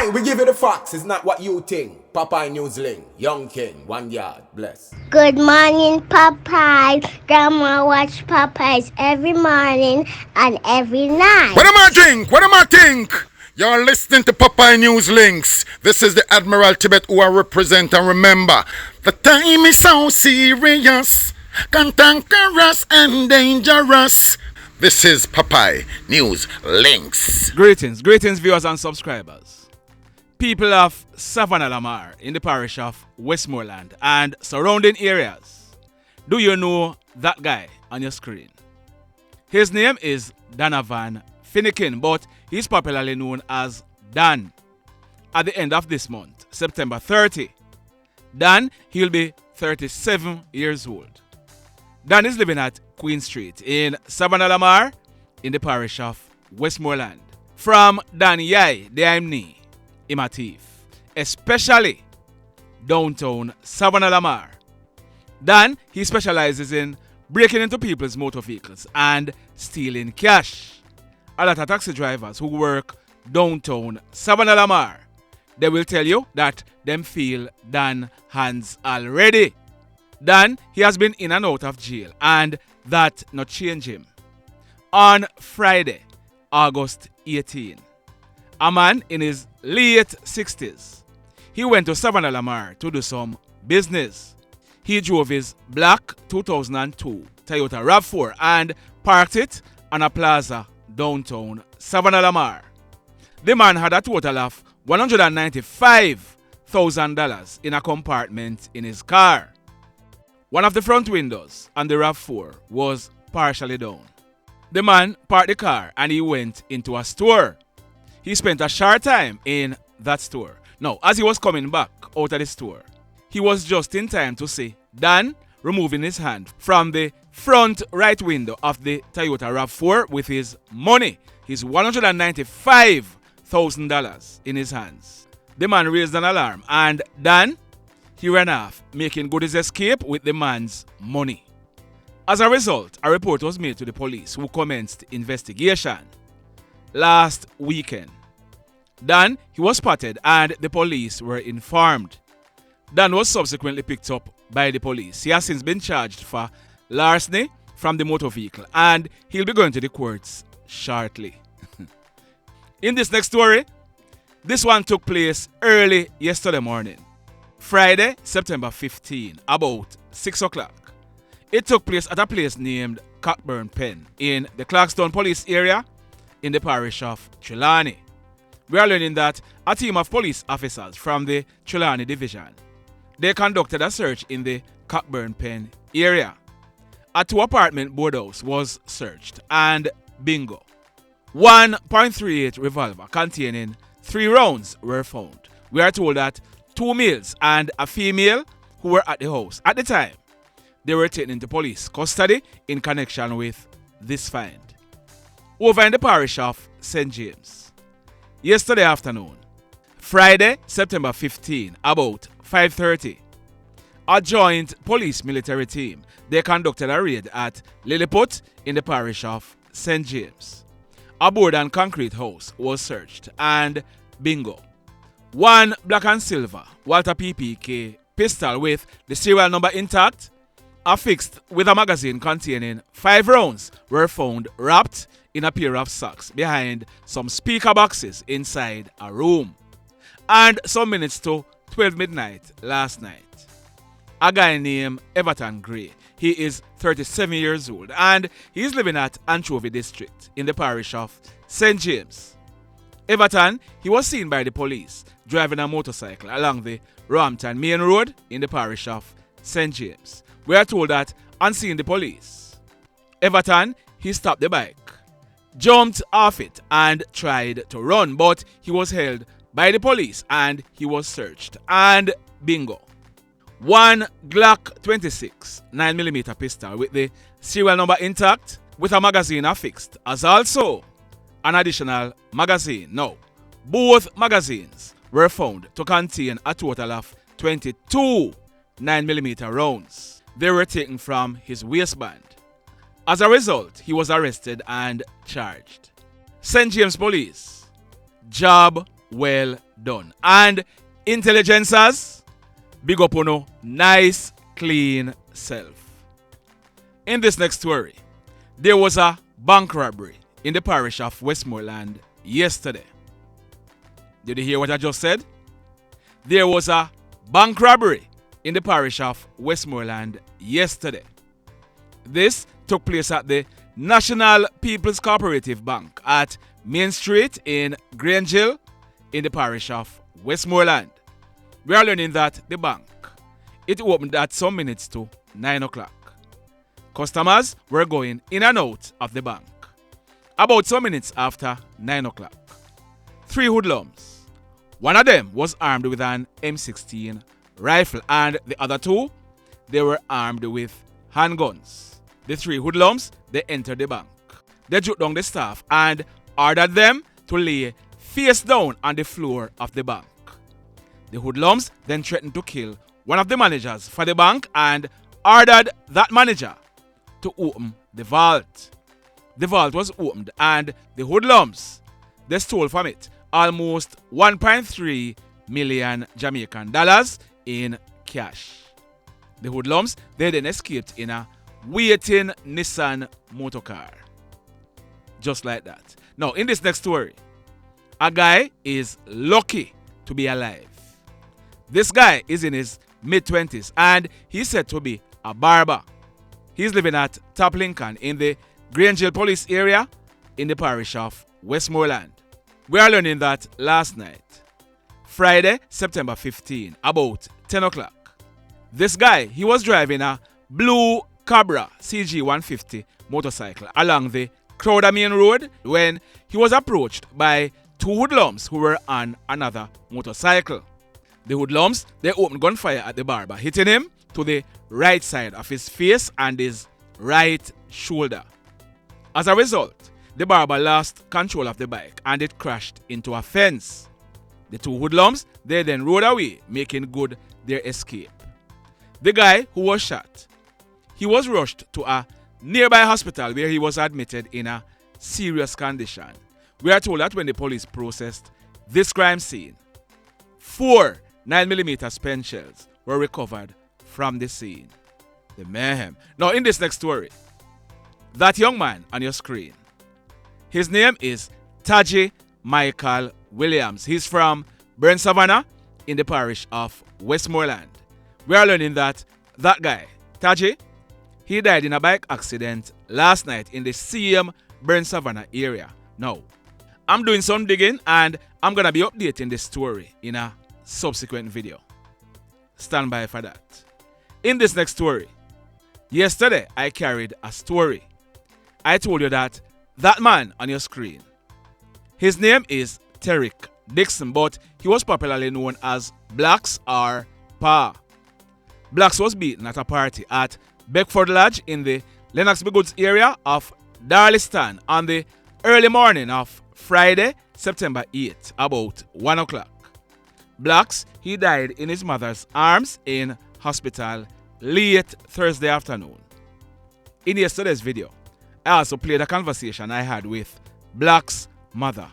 Aye, we give you the facts. It's not what you think. Popeye Newsling, Young King, 1 yard, bless. Good morning, Popeye. Grandma watch Popeyes every morning and every night. What am I drink? What am I think? You're listening to Popeye News Links. This is the Admiral Tibet who I represent, and remember, the time is so serious, cantankerous and dangerous. This is Popeye News Links. Greetings viewers and subscribers. People of Savannah Lamar in the parish of Westmoreland and surrounding areas. Do you know that guy on your screen? His name is Donovan Finnikin, but he's popularly known as Dan. At the end of this month, September 30, Dan, he'll be 37 years old. Dan is living at Queen Street in Savannah Lamar in the parish of Westmoreland. From Dan Yai, the Imni, Imatif, especially downtown Savannah Lamar. Dan, he specializes in breaking into people's motor vehicles and stealing cash. A lot of taxi drivers who work downtown Savannah Lamar, they will tell you that them feel Dan hands already. Dan, he has been in and out of jail and that not change him. On Friday, August 18, a man in his late 60s, he went to Savannah Lamar to do some business. He drove his black 2002 Toyota RAV4 and parked it on a plaza downtown Savannah Lamar. The man had a total of $195,000 in a compartment in his car. One of the front windows on the RAV4 was partially down. The man parked the car and he went into a store. He spent a short time in that store. Now, as he was coming back out of the store, he was just in time to see Dan removing his hand from the front right window of the Toyota RAV4 with his money, his $195,000 in his hands. The man raised an alarm and Dan, he ran off, making good his escape with the man's money. As a result, a report was made to the police, who commenced investigation. Last weekend, Dan, he was spotted and the police were informed. Dan was subsequently picked up by the police. He has since been charged for larceny from the motor vehicle and he'll be going to the courts shortly. In this next story, this one took place early yesterday morning. Friday, September 15, about 6 o'clock. It took place at a place named Cockburn Pen in the Clarkstown police area in the parish of Trelawney. We are learning that a team of police officers from the Trelawney division, they conducted a search in the Cockburn Pen area. A 2-apartment boardhouse was searched and bingo. 1.38 revolver containing 3 rounds were found. We are told that 2 males and a female who were at the house at the time, they were taken into police custody in connection with this find. Over in the parish of St. James, yesterday afternoon, Friday, September 15, about 5:30, a joint police military team, they conducted a raid at Lilliput in the parish of St. James. A board and concrete house was searched and bingo. 1 black and silver Walter PPK pistol with the serial number intact, affixed with a magazine containing 5 rounds, were found wrapped in a pair of socks behind some speaker boxes inside a room. And some minutes to 12 midnight last night, a guy named Everton Gray, he is 37 years old and he is living at Anchovy District in the parish of St. James. Everton, he was seen by the police driving a motorcycle along the Roan Main Road in the parish of St. James. We are told that on seeing the police, Everton, he stopped the bike, jumped off it and tried to run, but he was held by the police and he was searched and bingo. 1 Glock 26 9mm pistol with the serial number intact with a magazine affixed, as also an additional magazine. Now, both magazines were found to contain a total of 22 9mm rounds. They were taken from his waistband. As a result, he was arrested and charged. St. James Police, job well done. And intelligencers, big up on a nice, clean self. In this next story, there was a bank robbery in the parish of Westmoreland yesterday. Did you hear what I just said? There was a bank robbery in the parish of Westmoreland yesterday. This took place at the National People's Cooperative Bank at Main Street in Grangeville in the parish of Westmoreland. We are learning that the bank, it opened at some minutes to 9 o'clock. Customers were going in and out of the bank. About some minutes after 9 o'clock, 3 hoodlums. One of them was armed with an M16 rifle and the other 2, they were armed with handguns. The 3 hoodlums, they entered the bank. They took down the staff and ordered them to lay face down on the floor of the bank. The hoodlums then threatened to kill one of the managers for the bank and ordered that manager to open the vault. The vault was opened and the hoodlums, they stole from it almost 1.3 million Jamaican dollars in cash. The hoodlums, they then escaped in a waiting Nissan motorcar. Just like that. Now, in this next story, a guy is lucky to be alive. This guy is in his mid-20s and he's said to be a barber. He's living at Top Lincoln in the Grangeville police area in the parish of Westmoreland. We are learning that last night, Friday, September 15, about 10 o'clock, this guy, he was driving a blue Cabra CG150 motorcycle along the Crowder Main Road when he was approached by 2 hoodlums who were on another motorcycle. The hoodlums, they opened gunfire at the barber, hitting him to the right side of his face and his right shoulder. As a result, the barber lost control of the bike and it crashed into a fence. The 2 hoodlums, they then rode away, making good their escape. The guy who was shot, he was rushed to a nearby hospital where he was admitted in a serious condition. We are told that when the police processed this crime scene, 4 9mm spent shells were recovered from the scene. The mayhem. Now, in this next story, that young man on your screen, his name is Tahji-Michael Williams. He's from Burn Savannah in the parish of Westmoreland. We are learning that that guy, Tahji, he died in a bike accident last night in the same Burn Savannah area. Now, I'm doing some digging and I'm going to be updating this story in a subsequent video. Stand by for that. In this next story, yesterday I carried a story. I told you that man on your screen, his name is Terrick Dixon, but he was popularly known as Blacks or Pa. Blacks was beaten at a party at Beckford Lodge in the Lennoxby Goods area of Darlington on the early morning of Friday, September 8, about 1 o'clock. Blacks, he died in his mother's arms in hospital late Thursday afternoon. In yesterday's video, I also played a conversation I had with Black's mother.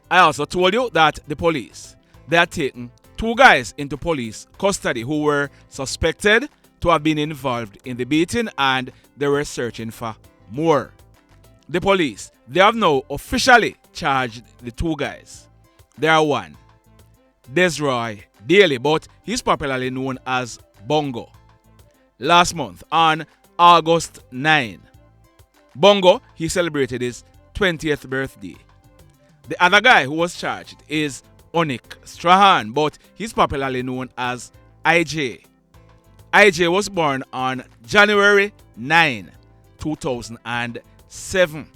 I also told you that the police, they had taken 2 guys into police custody who were suspected to have been involved in the beating and they were searching for more. The police, they have now officially charged the 2 guys. There are one, Desroy Daley, but he's popularly known as Bongo. Last month, on August 9, Bongo, he celebrated his 20th birthday. The other guy who was charged is Onick Strachan, but he's popularly known as IJ. IJ was born on January 9, 2007,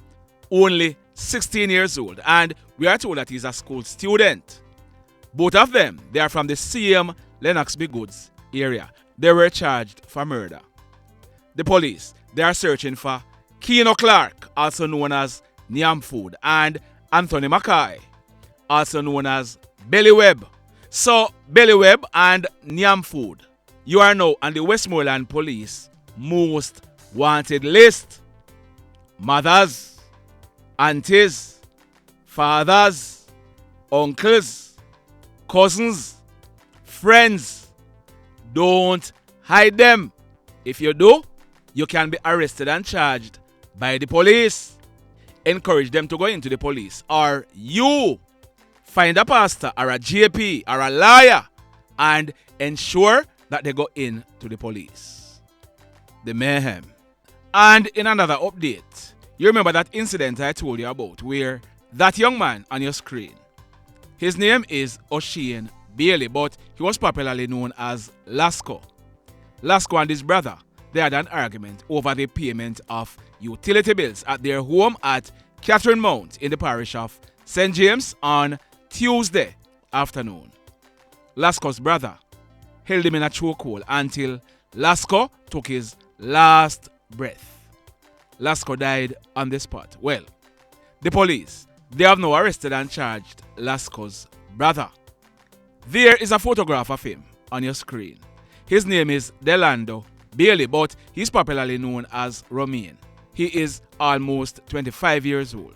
only 16 years old, and we are told that he's a school student. Both of them, they are from the same Lennoxby Goods area. They were charged for murder. The police, they are searching for Keno Clark, also known as Nyam Food, and Anthony Mackay, also known as Belly Webb. So, Belly Webb and Nyam Food, you are now on the Westmoreland Police most wanted list. Mothers, aunties, fathers, uncles, cousins, friends. Don't hide them. If you do, you can be arrested and charged by the police. Encourage them to go into the police, or you find a pastor or a JP or a lawyer and ensure that they go into the police. The mayhem. And in another update, you remember that incident I told you about where that young man on your screen, his name is Oshane Bailey, but he was popularly known as Lasco. Lasco and his brother, they had an argument over the payment of utility bills at their home at Catherine Mount in the parish of St. James on Tuesday afternoon. Lasco's brother held him in a chokehold until Lasco took his last breath. Lasco died on the spot. Well, the police, they have now arrested and charged Lasco's brother. There is a photograph of him on your screen. His name is Dailando Bailey, but he's popularly known as Roan. He is almost 25 years old.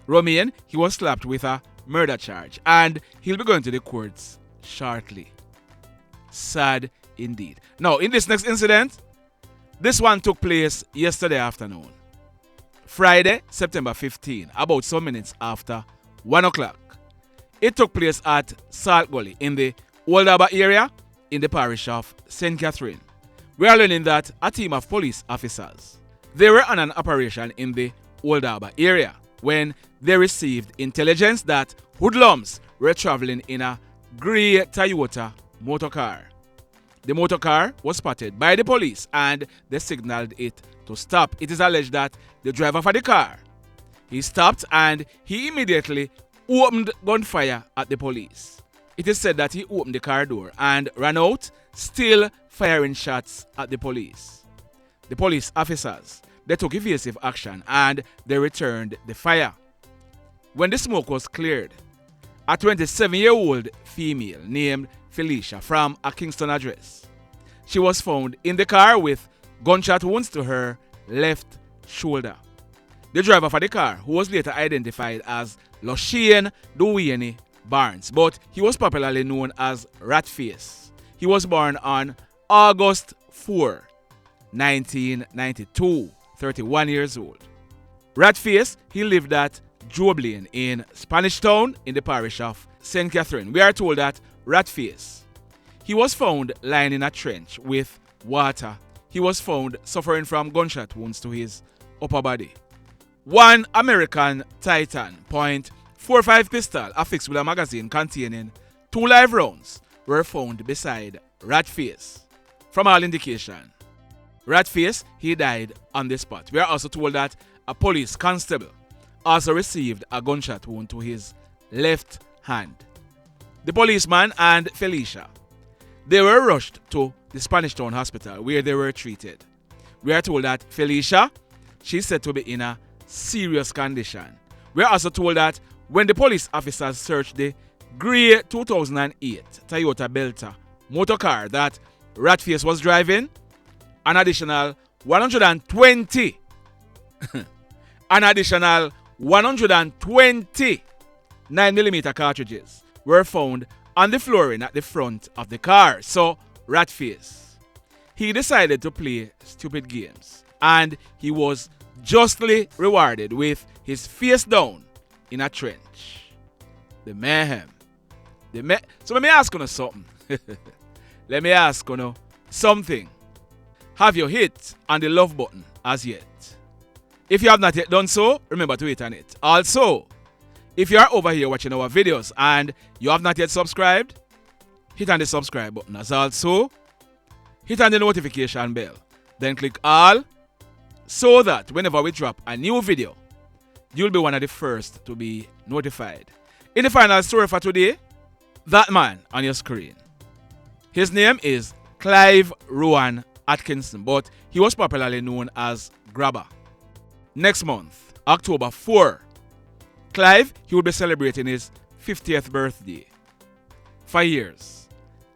Roan, he was slapped with a murder charge and he'll be going to the courts shortly. Sad indeed. Now, in this next incident, this one took place yesterday afternoon. Friday, September 15, about some minutes after 1 o'clock. It took place at Salt Gully in the Old Harbour area in the parish of St. Catherine. We are learning that a team of police officers, they were on an operation in the Old Harbour area when they received intelligence that hoodlums were traveling in a grey Toyota motorcar. The motorcar was spotted by the police and they signaled it to stop. It is alleged that the driver for the car, he stopped and he immediately opened gunfire at the police. It is said that he opened the car door and ran out, still firing shots at the police. The police officers, they took evasive action and they returned the fire. When the smoke was cleared, a 27-year-old female named Philisia from Atkinson address, she was found in the car with gunshot wounds to her left shoulder. The driver for the car, who was later identified as Lushane Duwaney Barnes, but he was popularly known as Ratface. He was born on August 4, 1992, 31 years old. Ratface, he lived at Job Lane in Spanish Town in the parish of St. Catherine. We are told that Ratface, he was found lying in a trench with water. He was found suffering from gunshot wounds to his upper body. One American Titan .45 pistol affixed with a magazine containing 2 live rounds were found beside Ratface. From all indication, Ratface, he died on the spot. We are also told that a police constable also received a gunshot wound to his left hand. The policeman and Philisia, they were rushed to the Spanish Town Hospital where they were treated. We are told that Philisia, she's said to be in a serious condition. We are also told that when the police officers searched the grey 2008 Toyota Belter motorcar that Ratface was driving, an additional 120 9mm cartridges were found on the flooring at the front of the car. So Ratface, he decided to play stupid games and he was justly rewarded with his face down in a trench. The mayhem. So let me ask you something. Let me ask you something. Have you hit on the love button as yet? If you have not yet done so, remember to hit on it. Also, if you are over here watching our videos and you have not yet subscribed, hit on the subscribe button. As also, hit on the notification bell. Then click all so that whenever we drop a new video, you'll be one of the first to be notified. In the final story for today, that man on your screen, his name is Clive Roan Atkinson, but he was popularly known as Grabba. Next month, October 4, Clive, he will be celebrating his 50th birthday. For years,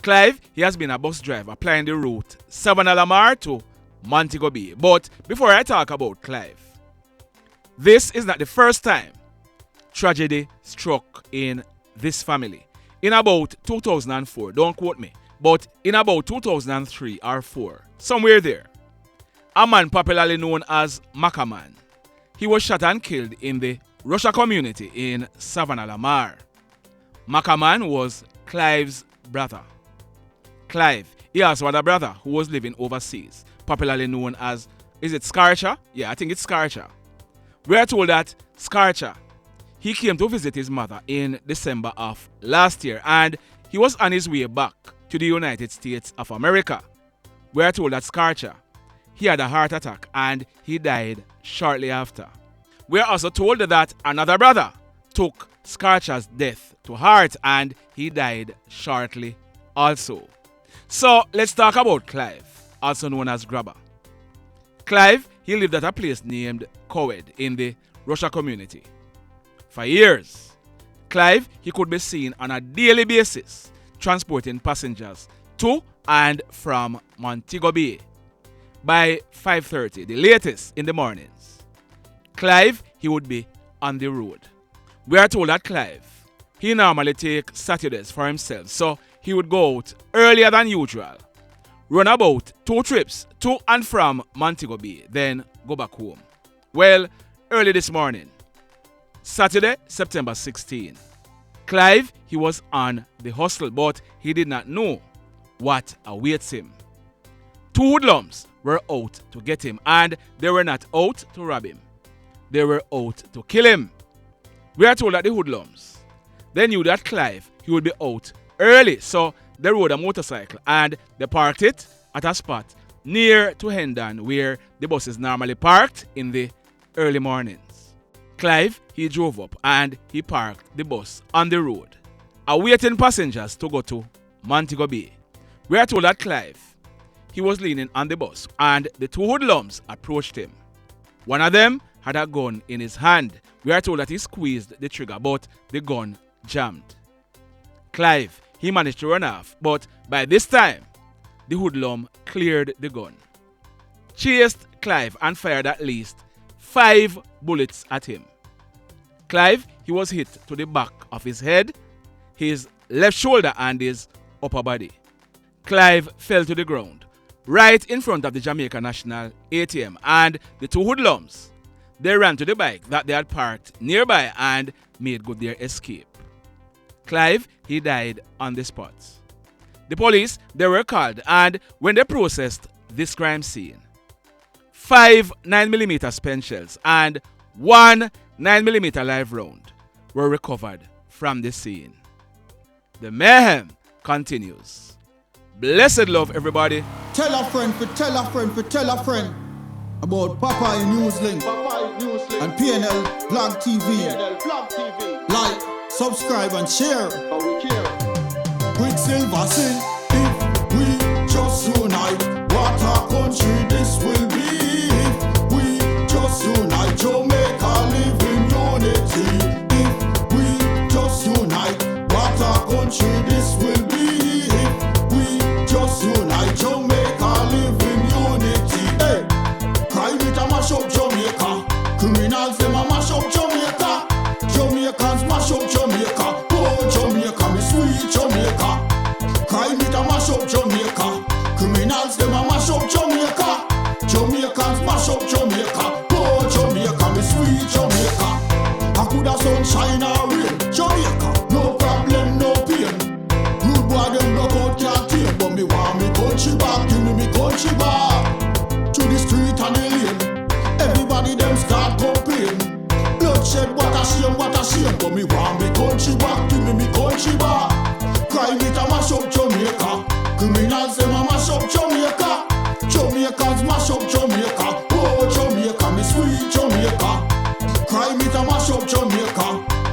Clive, he has been a bus driver plying the route Savannah Lamar to Montego Bay. But before I talk about Clive, this is not the first time tragedy struck in this family. in about 2004, don't quote me, but in about 2003 or 4, somewhere there, a man popularly known as Macaman, he was shot and killed in the Russia community in Savannah Lamar. Macaman was Clive's brother. Clive, he also had a brother who was living overseas, popularly known as, is it Scarcha? Yeah, I think it's Scarcha. We are told that Scarcha, he came to visit his mother in December of last year and he was on his way back to the United States of America. We are told that Scarcha, he had a heart attack and he died shortly after. We are also told that another brother took Scarcha's death to heart and he died shortly also. So let's talk about Clive, also known as Grabba. Clive, he lived at a place named KlLLED in the Russia community. For years, Clive, he could be seen on a daily basis transporting passengers to and from Montego Bay. By 5:30, the latest in the mornings, Clive, he would be on the road. We are told that Clive, he normally takes Saturdays for himself, so he would go out earlier than usual, run about 2 trips to and from Montego Bay, then go back home. Well, early this morning, Saturday, September 16, Clive, he was on the hustle, but he did not know what awaits him. 2 hoodlums were out to get him, and they were not out to rob him. They were out to kill him. We are told that the hoodlums, they knew that Clive, he would be out early, so they rode a motorcycle and they parked it at a spot near to Hendon where the buses normally parked in the early mornings. Clive, he drove up and he parked the bus on the road, awaiting passengers to go to Montego Bay. We are told that Clive, he was leaning on the bus and the 2 hoodlums approached him. One of them had a gun in his hand. We are told that he squeezed the trigger, but the gun jammed. Clive, he managed to run off, but by this time, the hoodlum cleared the gun, chased Clive and fired at least 5 bullets at him. Clive, he was hit to the back of his head, his left shoulder and his upper body. Clive fell to the ground, right in front of the Jamaica National ATM, and the 2 hoodlums, they ran to the bike that they had parked nearby and made good their escape. Clive, he died on the spot. The police, they were called, and when they processed this crime scene, 5 9mm spent shells and 1 9mm live round were recovered from the scene. The mayhem continues. Blessed love, everybody. Tell a friend for tell a friend for tell a friend about Popeye Newslink and PNL Blog TV. Like, subscribe and share. Quicksilver sing, if we just unite, what a country this will be. If we just unite, Jamaica live in unity. If we just unite, what a country this will be. If we just unite, Jamaica live in unity. Hey, crime it a mash up Jamaica. Criminals them a mash up Jamaica. Jamaicans mash up Jamaica. Oh Jamaica, me sweet Jamaica. Crime it a mash up Jamaica. Criminals them a mash up Jamaica. Jamaicans mash up Jamaica. Oh Jamaica, me sweet Jamaica. I coulda sunshine or rain. Jamaica, no problem, no pain. Rude boy them block out can't tame, but me want me country back. Give me country back. To the street and the lane, everybody them start complain. Bloodshed, what a shame, but me want me country back. Give me country back. Crime it a mash up Jamaica. Criminals them a mash up Jamaica. Jamaicans mash up Jamaica. Oh Jamaica, me sweet Jamaica. Crime it a mash up Jamaica.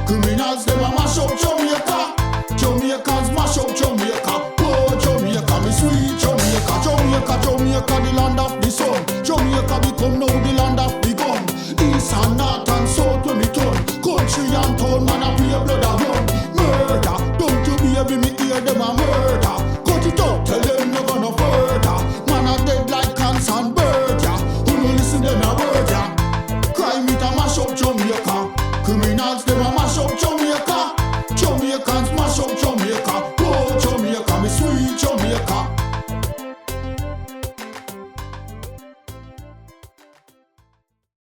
Criminals them a mash up Jamaica. Jamaicans mash up Jamaica. Oh Jamaica, me sweet Jamaica. Jamaica, Jamaica, the land of the sun. Jamaica become now the land of the gun. East and north and south when we turn. Country and town, man a pay blood a run. Murder, don't you baby me hear them a murder. Cut it out, tell them no gonna further. Man a dead like cans and bird, yeah. Who no listen them a word, yeah. Crime it a mash up Jamaica. Criminals them